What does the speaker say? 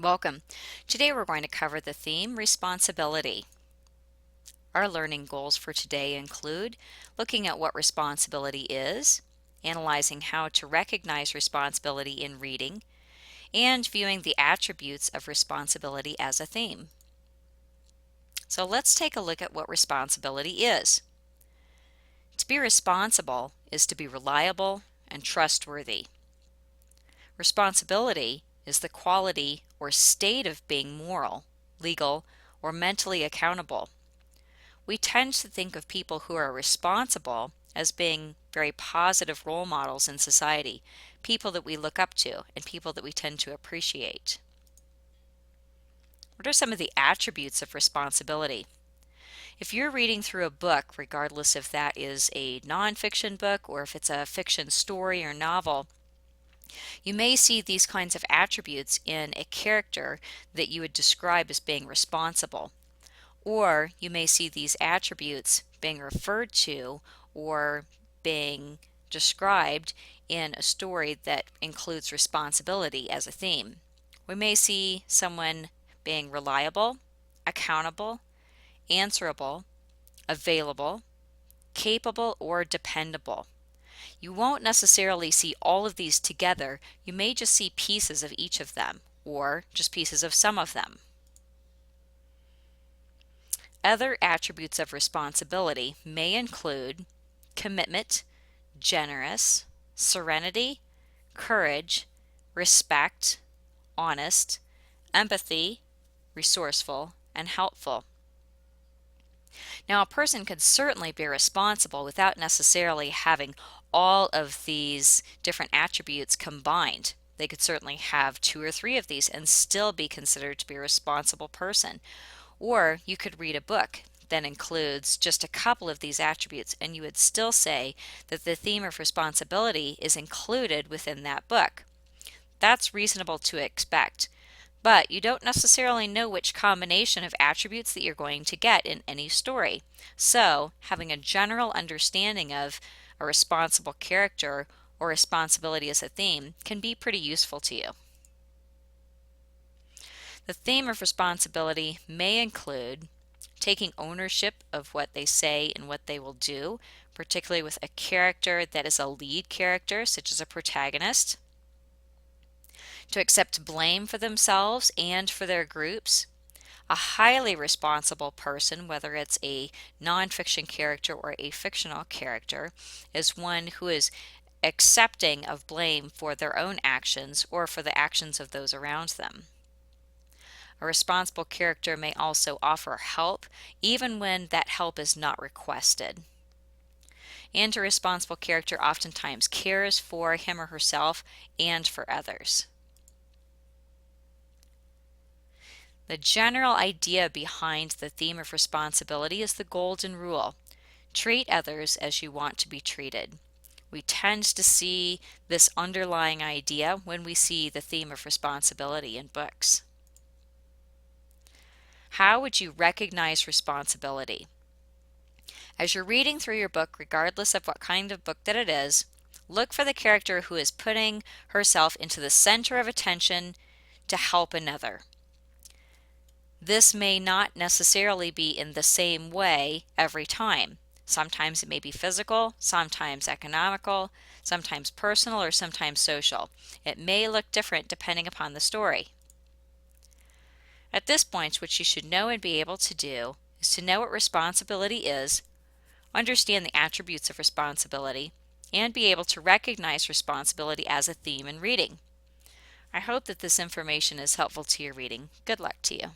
Welcome. Today we're going to cover the theme responsibility. Our learning goals for today include looking at what responsibility is, analyzing how to recognize responsibility in reading, and viewing the attributes of responsibility as a theme. So let's take a look at what responsibility is. To be responsible is to be reliable and trustworthy. Responsibility is the quality or state of being moral, legal, or mentally accountable. We tend to think of people who are responsible as being very positive role models in society, people that we look up to and people that we tend to appreciate. What are some of the attributes of responsibility? If you're reading through a book, regardless if that is a nonfiction book or if it's a fiction story or novel, you may see these kinds of attributes in a character that you would describe as being responsible. Or you may see these attributes being referred to or being described in a story that includes responsibility as a theme. We may see someone being reliable, accountable, answerable, available, capable, or dependable. You won't necessarily see all of these together. You may just see pieces of each of them, or just pieces of some of them. Other attributes of responsibility may include commitment, generous, serenity, courage, respect, honest, empathy, resourceful, and helpful. Now, a person could certainly be responsible without necessarily having all of these different attributes combined. They could certainly have 2 or 3 of these and still be considered to be a responsible person. Or you could read a book that includes just a couple of these attributes and you would still say that the theme of responsibility is included within that book. That's reasonable to expect. But you don't necessarily know which combination of attributes that you're going to get in any story. So, having a general understanding of a responsible character or responsibility as a theme can be pretty useful to you. The theme of responsibility may include taking ownership of what they say and what they will do, particularly with a character that is a lead character, such as a protagonist. To accept blame for themselves and for their groups. A highly responsible person, whether it's a nonfiction character or a fictional character, is one who is accepting of blame for their own actions or for the actions of those around them. A responsible character may also offer help even when that help is not requested. And a responsible character oftentimes cares for him or herself and for others. The general idea behind the theme of responsibility is the golden rule. Treat others as you want to be treated. We tend to see this underlying idea when we see the theme of responsibility in books. How would you recognize responsibility? As you're reading through your book, regardless of what kind of book that it is, look for the character who is putting herself into the center of attention to help another. This may not necessarily be in the same way every time. Sometimes it may be physical, sometimes economical, sometimes personal, or sometimes social. It may look different depending upon the story. At this point, what you should know and be able to do is to know what responsibility is, understand the attributes of responsibility, and be able to recognize responsibility as a theme in reading. I hope that this information is helpful to your reading. Good luck to you.